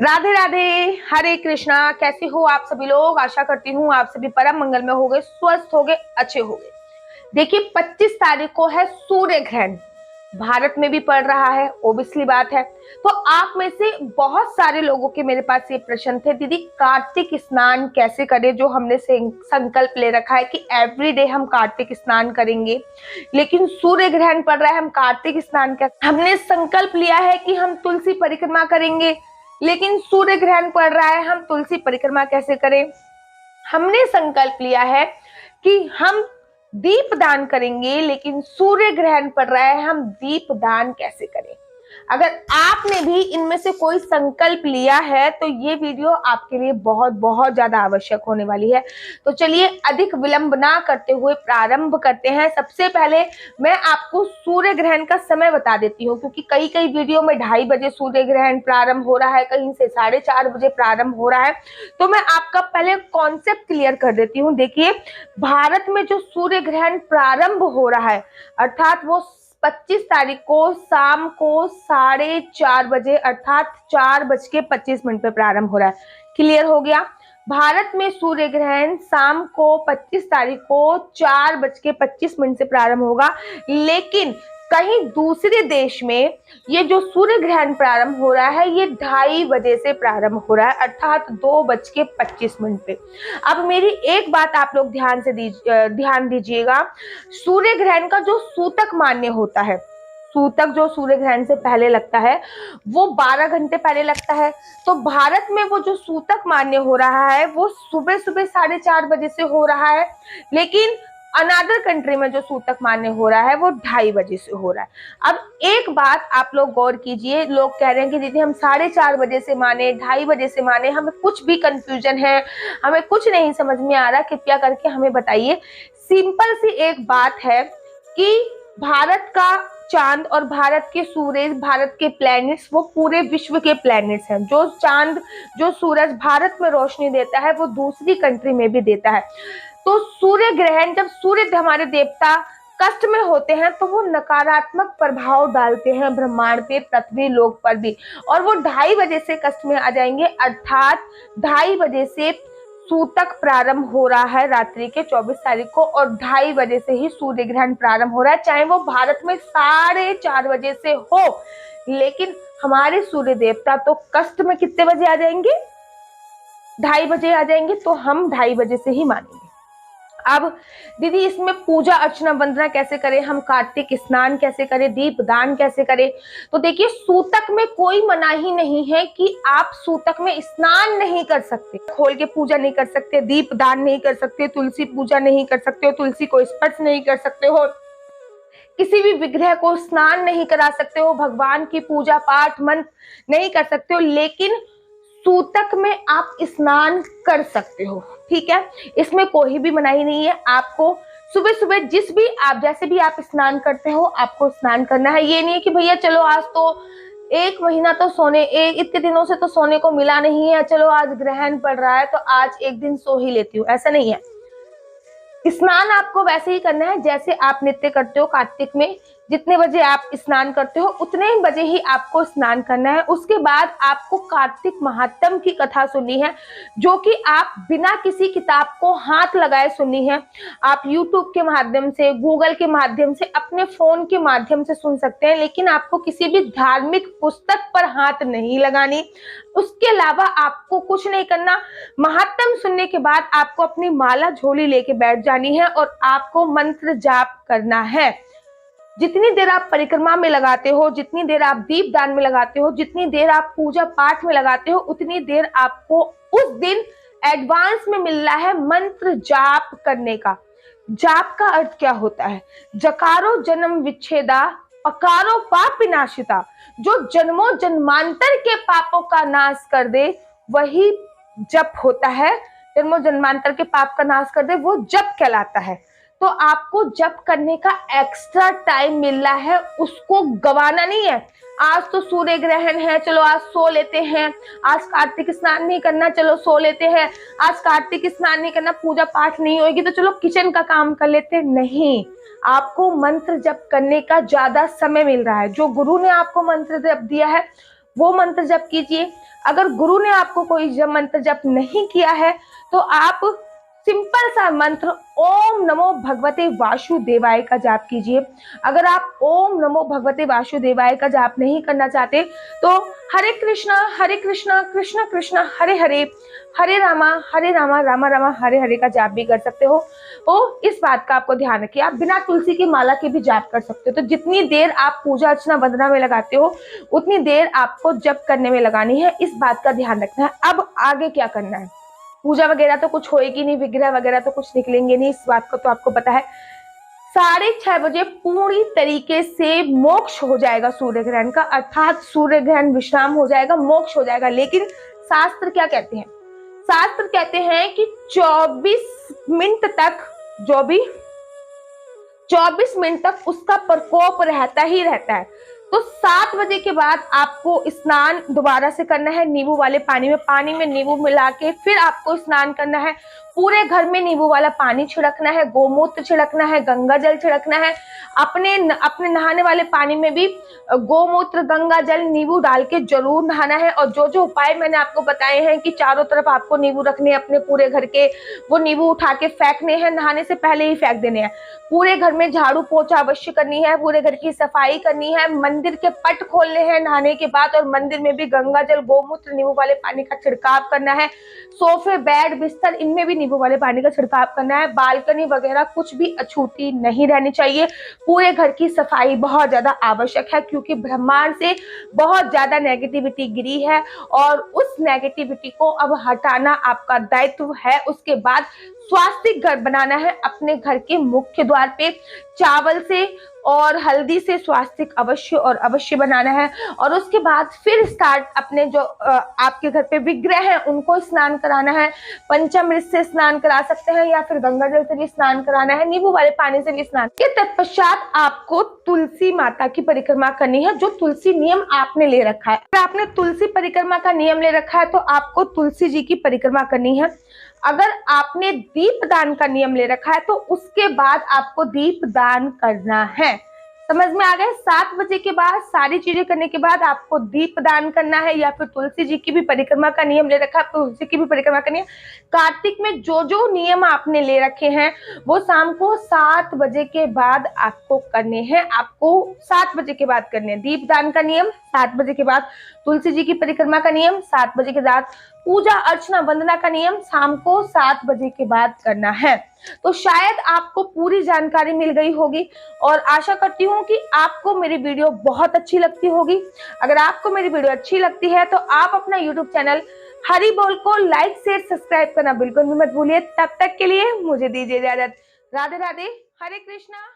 राधे राधे। हरे कृष्णा। कैसे हो आप सभी लोग? आशा करती हूँ आप सभी परम मंगल में होंगे, स्वस्थ होंगे, अच्छे होंगे। देखिए 25 तारीख को है सूर्य ग्रहण। भारत में भी पड़ रहा है, ओबियसली बात है। तो आप में से बहुत सारे लोगों के मेरे पास ये प्रश्न थे, दीदी कार्तिक स्नान कैसे करें? जो हमने संकल्प ले रखा है कि एवरीडे हम कार्तिक स्नान करेंगे, लेकिन सूर्य ग्रहण पड़ रहा है, हम कार्तिक स्नान कैसे? हमने संकल्प लिया है कि हम तुलसी परिक्रमा करेंगे, लेकिन सूर्य ग्रहण पड़ रहा है, हम तुलसी परिक्रमा कैसे करें? हमने संकल्प लिया है कि हम दीप दान करेंगे, लेकिन सूर्य ग्रहण पड़ रहा है, हम दीप दान कैसे करें? अगर आपने भी इनमें से कोई संकल्प लिया है तो ये वीडियो आपके लिए बहुत बहुत ज्यादा आवश्यक होने वाली है। तो चलिए अधिक विलंब ना करते हुए प्रारंभ करते हैं। सबसे पहले मैं आपको सूर्य ग्रहण का समय बता देती हूँ, क्योंकि कई कई वीडियो में 2:30 बजे सूर्य ग्रहण प्रारंभ हो रहा है, कहीं से 4:30 बजे प्रारंभ हो रहा है। तो मैं आपका पहले कॉन्सेप्ट क्लियर कर देती हूँ। देखिए, भारत में जो सूर्य ग्रहण प्रारंभ हो रहा है, अर्थात वो 25 तारीख को शाम को 4:30 बजे अर्थात 4:25 पे प्रारंभ हो रहा है। क्लियर हो गया? भारत में सूर्य ग्रहण शाम को 25 तारीख को 4:25 से प्रारंभ होगा, लेकिन कहीं दूसरे देश में ये जो सूर्य ग्रहण प्रारंभ हो रहा है ये 2:30 बजे से प्रारंभ हो रहा है, अर्थात 2:25 पे। अब मेरी एक बात आप लोग ध्यान दीजिएगा। सूर्य ग्रहण का जो सूतक मान्य होता है, सूतक जो सूर्य ग्रहण से पहले लगता है वो 12 घंटे पहले लगता है। तो भारत में वो जो सूतक मान्य हो रहा है वो सुबह सुबह 4:30 बजे से हो रहा है, लेकिन अनादर कंट्री में जो सूतक मान्य हो रहा है वो 2:30 बजे से हो रहा है। अब एक बात आप लोग गौर कीजिए, लोग कह रहे हैं कि दीदी हम 4:30 बजे से माने, 2:30 बजे से माने, हमें कुछ भी कंफ्यूजन है, हमें कुछ नहीं समझ में आ रहा, कृपया करके हमें बताइए। सिंपल सी एक बात है कि भारत का चांद और भारत के सूर्य, भारत के प्लैनेट्स वो पूरे विश्व के प्लैनेट्स हैं। जो चांद, जो सूरज भारत में रोशनी देता है वो दूसरी कंट्री में भी देता है। तो सूर्य ग्रहण, जब सूर्य हमारे देवता कष्ट में होते हैं तो वो नकारात्मक प्रभाव डालते हैं ब्रह्मांड पे, पृथ्वी लोक पर भी। और वो 2:30 बजे से कष्ट में आ जाएंगे, अर्थात 2:30 बजे से सूतक प्रारंभ हो रहा है रात्रि के 24 तारीख को, और 2:30 बजे से ही सूर्य ग्रहण प्रारंभ हो रहा है, चाहे वो भारत में 4:30 बजे से हो। लेकिन हमारे सूर्य देवता तो कष्ट में कितने बजे आ जाएंगे? 2:30 बजे आ जाएंगे, तो हम 2:30 बजे से ही मानेंगे। अब दीदी इसमें पूजा अर्चना वंदना कैसे करें, हम कार्तिक स्नान कैसे करें, दीप दान कैसे करें? तो देखिए, सूतक में कोई मनाही नहीं है कि आप सूतक में स्नान नहीं कर सकते, खोल के पूजा नहीं कर सकते, दीप दान नहीं कर सकते, तुलसी पूजा नहीं कर सकते हो, तुलसी को स्पर्श नहीं कर सकते हो, किसी भी विग्रह को स्नान नहीं करा सकते हो, भगवान की पूजा पाठ मंत्र नहीं कर सकते हो, लेकिन सूतक में आप स्नान कर सकते हो। ठीक है, इसमें कोई भी मनाही नहीं है। आपको सुबह सुबह जिस भी आप जैसे भी आप स्नान करते हो आपको स्नान करना है। ये नहीं है कि भैया चलो आज तो 1 महीना तो इतने दिनों से तो सोने को मिला नहीं है, चलो आज ग्रहण पड़ रहा है तो आज एक दिन सो ही लेती हूँ, ऐसा नहीं है। स्नान आपको वैसे ही करना है जैसे आप नित्य करते हो। कार्तिक में जितने बजे आप स्नान करते हो उतने ही बजे ही आपको स्नान करना है। उसके बाद आपको कार्तिक महात्म की कथा सुननी है, जो कि आप बिना किसी किताब को हाथ लगाए सुननी है। आप YouTube के माध्यम से, गूगल के माध्यम से, अपने फोन के माध्यम से सुन सकते हैं, लेकिन आपको किसी भी धार्मिक पुस्तक पर हाथ नहीं लगानी। उसके अलावा आपको कुछ नहीं करना। महात्म सुनने के बाद आपको अपनी माला झोली लेके बैठ जानी है और आपको मंत्र जाप करना है। जितनी देर आप परिक्रमा में लगाते हो, जितनी देर आप दीप दान में लगाते हो, जितनी देर आप पूजा पाठ में लगाते हो, उतनी देर आपको उस दिन एडवांस में मिल रहा है मंत्र जाप करने का। जाप का अर्थ क्या होता है? जकारो जन्म विच्छेदा, पकारो पाप विनाशिता। जो जन्मों जन्मांतर के पापों का नाश कर दे वही जप होता है। जन्मों जन्मांतर के पाप का नाश कर दे वो जप कहलाता है। तो आपको जप करने का एक्स्ट्रा टाइम मिल रहा है, उसको गवाना नहीं है। आज तो सूर्य ग्रहण है, चलो आज सो लेते हैं, आज कार्तिक स्नान नहीं करना, चलो सो लेते हैं, आज कार्तिक स्नान नहीं करना, पूजा पाठ नहीं होगी तो चलो किचन का काम कर लेते हैं। नहीं, आपको मंत्र जप करने का ज्यादा समय मिल रहा है। जो गुरु ने आपको मंत्र जप दिया है वो मंत्र जप कीजिए। अगर गुरु ने आपको कोई मंत्र जप नहीं किया है तो आप सिंपल सा मंत्र ओम नमो भगवते वासुदेवाय का जाप कीजिए। अगर आप ओम नमो भगवते वासुदेवाय का जाप नहीं करना चाहते तो हरे कृष्णा कृष्ण कृष्ण हरे हरे, हरे रामा रामा रामा हरे हरे का जाप भी कर सकते हो। तो इस बात का आपको ध्यान रखिए, आप बिना तुलसी की माला के भी जाप कर सकते हो। तो जितनी देर आप पूजा अर्चना वंदना में लगाते हो उतनी देर आपको जप करने में लगानी है, इस बात का ध्यान रखना है। अब आगे क्या करना है, पूजा वगैरह तो कुछ होएगी नहीं, विग्रह वगैरह तो कुछ निकलेंगे नहीं, इस बात को तो आपको पता है। 6:30 बजे पूरी तरीके से मोक्ष हो जाएगा सूर्य ग्रहण का, अर्थात सूर्य ग्रहण विश्राम हो जाएगा, मोक्ष हो जाएगा। लेकिन शास्त्र क्या कहते हैं, शास्त्र कहते हैं कि 24 मिनट तक, जो भी 24 मिनट तक उसका प्रकोप रहता ही रहता है। तो 7 बजे के बाद आपको स्नान दोबारा से करना है नींबू वाले पानी में नींबू मिला के फिर आपको स्नान करना है। पूरे घर में नींबू वाला पानी छिड़कना है, गोमूत्र छिड़कना है, गंगा जल छिड़कना है। अपने नहाने वाले पानी में भी गोमूत्र, गंगा जल, नींबू डाल के जरूर नहाना है। और जो जो उपाय मैंने आपको बताए हैं कि चारों तरफ आपको नींबू रखने हैं अपने पूरे घर के, वो नींबू उठा के फेंकने हैं, नहाने से पहले ही फेंक देने हैं। पूरे घर में झाड़ू पोछा अवश्य करनी है, पूरे घर की सफाई करनी है, मंदिर के पट खोलने हैं नहाने के बाद, और मंदिर में भी गंगा जल, गोमूत्र, नींबू वाले पानी का छिड़काव करना है। सोफे, बेड, बिस्तर, इनमें भी नींबू वाले पानी का छिड़काव करना है। बालकनी वगैरह कुछ भी अछूती नहीं रहनी चाहिए। पूरे घर की सफाई बहुत ज्यादा आवश्यक है, क्योंकि ब्रह्मांड से बहुत ज्यादा नेगेटिविटी गिरी है और उस नेगेटिविटी को अब हटाना आपका दायित्व है। उसके बाद स्वास्तिक घर बनाना है अपने घर के मुख्य द्वार पे, चावल से और हल्दी से स्वास्तिक अवश्य और अवश्य बनाना है। और उसके बाद फिर स्टार्ट अपने जो आपके घर पे विग्रह हैं उनको स्नान कराना है। पंचामृत से स्नान करा सकते हैं या फिर गंगा जल से भी स्नान कराना है, नींबू वाले पानी से भी स्नान। के तत्पश्चात आपको तुलसी माता की परिक्रमा करनी है, जो तुलसी नियम आपने ले रखा है। अगर आपने तुलसी परिक्रमा का नियम ले रखा है तो आपको तुलसी जी की परिक्रमा करनी है। अगर आपने दीप दान का नियम ले रखा है तो उसके बाद आपको दीप दान करना है। समझ में आ गए? 7 बजे के बाद सारी चीजें करने के बाद आपको दीप दान करना है, या फिर तुलसी जी की भी परिक्रमा का नियम ले रखा है, तुलसी की भी परिक्रमा करनी है। कार्तिक में जो जो नियम आपने ले रखे हैं वो शाम को 7 बजे के बाद आपको करने हैं। आपको 7 बजे के बाद करने हैं। दीप दान का नियम 7 बजे के बाद, तुलसी जी की परिक्रमा का नियम 7 बजे के बाद, पूजा अर्चना वंदना का नियम शाम को 7 बजे के बाद करना है। तो शायद आपको पूरी जानकारी मिल गई होगी और आशा करती हूँ कि आपको मेरी वीडियो बहुत अच्छी लगती होगी। अगर आपको मेरी वीडियो अच्छी लगती है तो आप अपना YouTube चैनल हरि बोल को लाइक शेयर सब्सक्राइब करना बिल्कुल भी मत भूलिए। तब तक के लिए मुझे दीजिए इजाजत। राधे राधे, हरे कृष्णा।